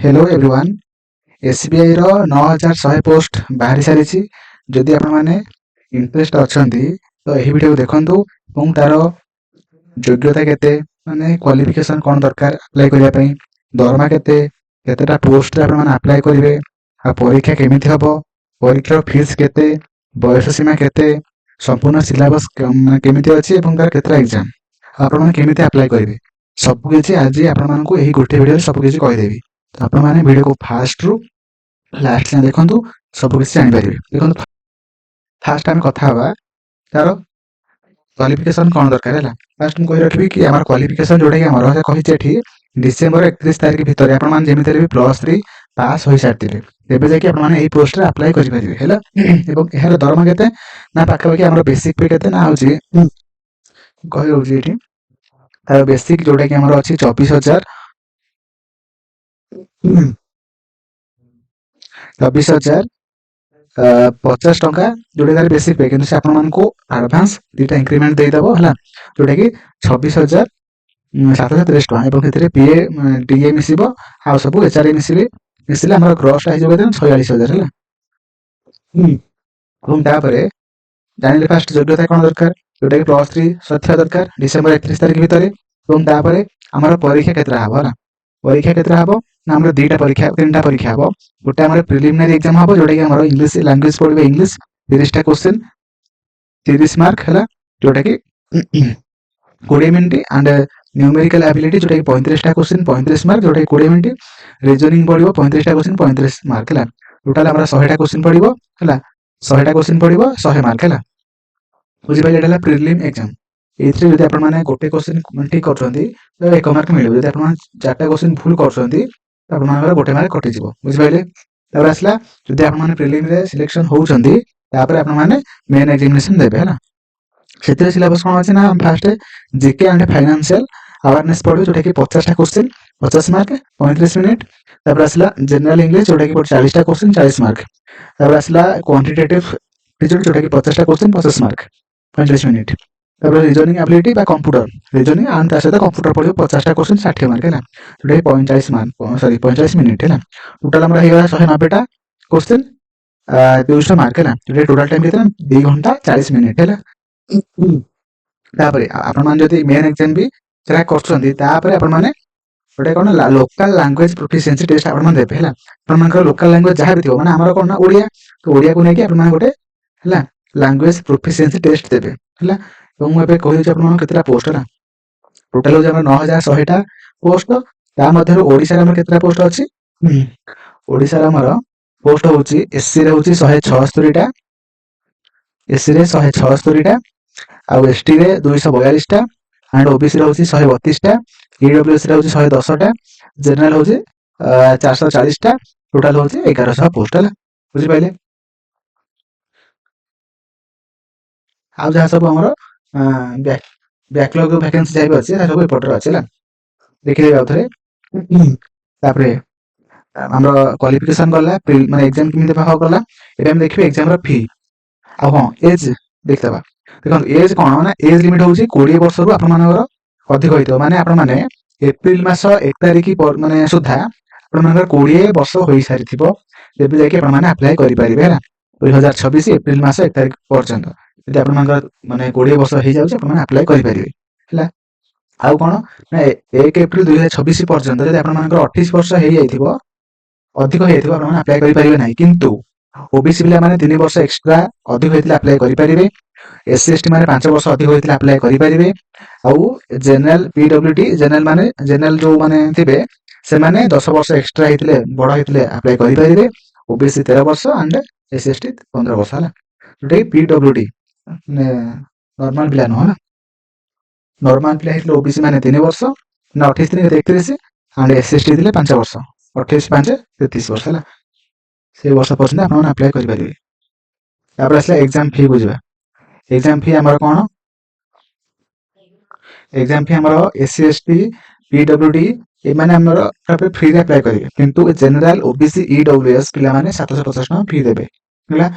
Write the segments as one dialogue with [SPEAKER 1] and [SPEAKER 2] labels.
[SPEAKER 1] Hello everyone. SBI रो 9100 post बाहरी सारी। जदि आपण माने इंटरेस्ट अछंती तो एही वीडियो देखंतु और तार योग्यता केते माने क्वालिफिकेशन कोन दरकार अप्लाई करिया पई, दरमा केते, केतेटा पोस्ट रे आपण माने अप्लाई करिवे, आ परीक्षा केमिति हबो, परीक्षार फीस केते, बयस सीमा केते, संपूर्ण सिलेबस केमिति अछि एवं तार केतेटा एग्जाम आपण माने केमिति अप्लाई करिवे, सब किछि आज आपण मानकु एही गोटे वीडियो रे सब किछि कहि देबी। तो आपण माने वीडियो को फास्ट रु लास्ट जाए देखंतु, सब किछि जानि परिबे। देखंतु फास्ट आमे कथा हबा तार क्वालिफिकेशन कौन दरकार है। फास्ट मुझे कही रखी कि आम क्वालिफिकेशन जोटा कि आम कही एठी डिसेम्बर 31 तारिख भितर आपण माने जेमिति भी +3 पास हो सारी तेबे जाकि आपण माने एही पोस्ट रे अप्लाई करि परिबे हैला। एवं एहार दरमा केते ना पाखापाखि आम बेसिक पे केते ना होची कहि होची एठी तार बेसिक जोटा कि आम अछि 24,000 50 टंका जोटा तार बेसिक पे किंतु से आपण मानको एडवांस दुटा इंक्रीमेंट देई दबो हैला, जोटा कि 26,730 टंका एवं केतरे पीए डीए मिसिबो आ सब एचआरए मिसिले हमर ग्रॉस टा हिजो केते 46,000 हैला। हम तापरे जानिले फास्ट योग्यता कोन दरकार, जोटा कि +3 सथिया दरकार डिसेंबर 31 तारिख भितरे। एवं तापरे हमर परीक्षा केतरा हबो हैला, परीक्षा केतरा हबो ना हमर दुटा परीक्षा तीनटा परीक्षा हबो। गोटे हमर प्रिलिमिनरी एग्जाम हबो जोटा कि हमर इंग्लिश लैंग्वेज पढिबे, इंग्लिश 30 टा क्वेश्चन 30 मार्क हैला, जोटा कि 20 मिनिट एंड न्यूमेरिकल एबिलिटी जोटा कि 35 टा क्वेश्चन 35 मार्क, जोटा कि 20 मिनिट रीजनिंग पढिबो 35 टा क्वेश्चन 35 मार्क हैला। टोटल हमरा 100 टा क्वेश्चन पढिबो हैला, 100 टा क्वेश्चन पढिबो 100 मार्क हैला। बुझि पाइले एटा प्रिलिम एग्जाम। एथरे जदि आपण माने गोटे क्वेश्चन ठीक करछंती तो 1 मार्क मिलिबो, जदि आपण माने 4टा क्वेश्चन भूल करछंती तो आपण मानकर गोटे मार्क कटि जिवो। बुझि पाइले तापर आसला जदि आपण माने प्रिलिम रे सिलेक्शन होउछंती तापर आपण माने मेन एग्जामिनेशन देबे हैला। क्षेत्रीय सिलेबस कौन अच्छे ना fast GK and financial awareness पढ़ो जोटा कि 50 टा क्वेश्चन 50 मार्क 35 मिनिट। तापर आसला जनरल इंग्लिश जोटा कि 40 टा क्वेश्चन 40 मार्क। तापर आसला क्वांटिटेटिव रिजल्ट जोटा कि 50 टा क्वेश्चन 50 मार्क 45 मिनिट। तापर रीजनिंग एबिलिटी बा कंप्यूटर रीजनिंग एंड तार सहित कंप्यूटर पढ़ो 50 टा क्वेश्चन 60 मार्क हैला, जोटा कि 45 मार्क सॉरी 45 मिनिट हैला। टोटल हमरा हेगा 190 टा क्वेश्चन 200 मार्क हैला, जोटा टोटल टाइम केतना 2 घंटा 40 मिनिट हैला। तापरे आपण माने जदि मेन एग्जाम भी क्रैक करछंती तापरे आपण माने गोटे कोन लोकल लैंग्वेज प्रोफिशिएंसी टेस्ट आपण माने देबे हैला। आपण मानकर लोकल लैंग्वेज जहा भी थिबो माने हमर कोन ना ओडिया, तो ओडिया को नेकी आपण माने गोटे हैला लैंग्वेज प्रोफिशिएंसी टेस्ट देबे हैला। एवं मु एबे कहि छी आपण माने केतरा पोस्ट हैला, टोटल हो हमर 9100 टा पोस्ट। ता मध्ये ओडिसा रे हमर केतरा पोस्ट अछि, ओडिसा रे हमर पोस्ट होची एससी रे होची 176 टा, एससी रे 176 टा, आउ एसटी रे 242 टा एंड ओबीसी रे होची 132 टा, ईडब्ल्यूएस रे होची 110 टा, जनरल होची 440 टा, टोटल होची 1100 पोस्ट हैला। बुझि पाइले आउ जहा सब हमर बैकलॉग वैकेंसी जाय अछि सब रिपोर्टर अछि हैला, देखि लेबा थरे। तापरे हमर क्वालिफिकेशन गला माने एग्जाम किमिते पास गला। एबे हम देखिबे एग्जाम रो फी आ हां एज देखतबा। देखो एज कोन माने एज लिमिट होची 20 वर्ष रु आपण मानकर अधिक होइतो, माने आपण माने एप्रिल मास 1 तारिख माने सुधा आपण मानकर 20 वर्ष होई सारी थिबो, तेबे जाके आपण माने अप्लाई करि परिबे हैला 2026 एप्रिल मास 1 तारिख पर्यंत। यदि आपण मानकर माने 20 वर्ष होई जाउछ आपण माने अप्लाई करि परिबे हैला। आउ कोन ना 1 एप्रिल 2026 पर्यंत यदि आपण मानकर 28 वर्ष होई जाइथिबो अधिक होई जाइथिबो आपण माने अप्लाई करि परिबे नै, किंतु ओबीसी पिला माने 3 वर्ष एक्स्ट्रा अधिक होइतिले अप्लाई करि परिबे। एससी एसटी माने 5 वर्ष अधिक होइतिले अप्लाई करि परिबे। आउ जनरल पीडब्ल्यूडी जनरल माने जनरल जो माने थिबे से माने 10 वर्ष एक्स्ट्रा हेतिले बडा हेतिले अप्लाई करि परिबे। ओबीसी 13 वर्ष एंड एससी एसटी 15 वर्ष हैला, जोटा पीडब्ल्यूडी ने नॉर्मल पिला न हैला। नॉर्मल पिला हेतिले ओबीसी माने 3 वर्ष ना 28 3 31 एंड एससी एसटी हेतिले 5 वर्ष 28 5 33 वर्ष हैला। से वर्ष पर्यंत आपण अप्लाई करि परिबे। तापर असला एग्जाम फी बुझबा। एग्जाम फी हमर कोन, एग्जाम फी हमर एससी एसटी पीडब्ल्यूडी ए माने हमर तापर फ्री रे अप्लाई करिवे, किंतु जनरल ओबीसी ईडब्ल्यूएस पिला माने 750 टका फी देबे हैला।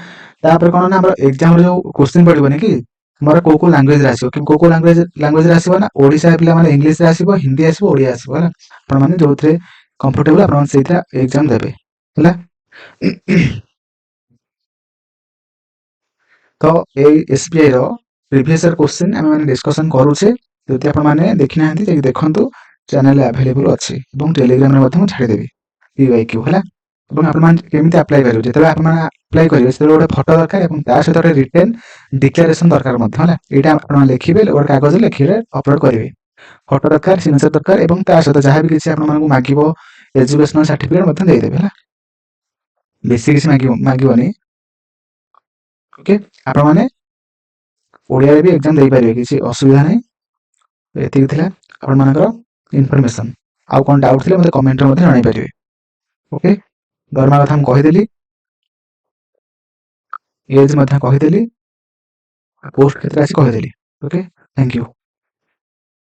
[SPEAKER 1] तापर कोन ना हमर एग्जाम रे जो क्वेश्चन पडिबो ने कि हमर को लैंग्वेज रे आसीबो, कि को लैंग्वेज रे आसीबो ना ओडिसा पिला माने इंग्लिश रे आसीबो, हिंदी आसीबो, ओडिया आसीबो हैला। आपण माने जोथरे कंफर्टेबल आपण सेटा एग्जाम देबे हला। तो ए एसबीआई रो प्रीवियस ईयर क्वेश्चन हम माने डिस्कशन करूछे। जदि आपण माने देखि नाहंती जे देखंतु चैनल अवेलेबल अछि एवं टेलीग्राम रे मध्यम छाडी देबी पीवाईक्यू हला। एवं आपण माने केमिति अप्लाई करियो जेतबे आपण माने अप्लाई करियो से गोटे फोटो दरकार एवं ता सहित गोटे रिटन डिक्लेरेशन दरकार मध्य हला। एटा आपण माने लिखिबे गोटे कागज लिखिले अपलोड करिवे फोटो दरकार सिग्नेचर दरकार एवं ता सहित जहा भी किछि आपण मानकु मागिबो एजुकेशनल सर्टिफिकेट मध्य देई देबे हला। बेसी किछि मागिबोनी ओके। आपण माने ओडिया रे भी एग्जाम देई परिबे किछि असुविधा नै। एतिक थिला आपण मानकर इन्फॉर्मेशन आउ कोन डाउट थिले मते कमेंट रे मते जणाई परिबे ओके। दरमा कथा हम कहि देली एज मते कहि देली पोस्ट केतरा अछि कहि देली ओके। Thank you.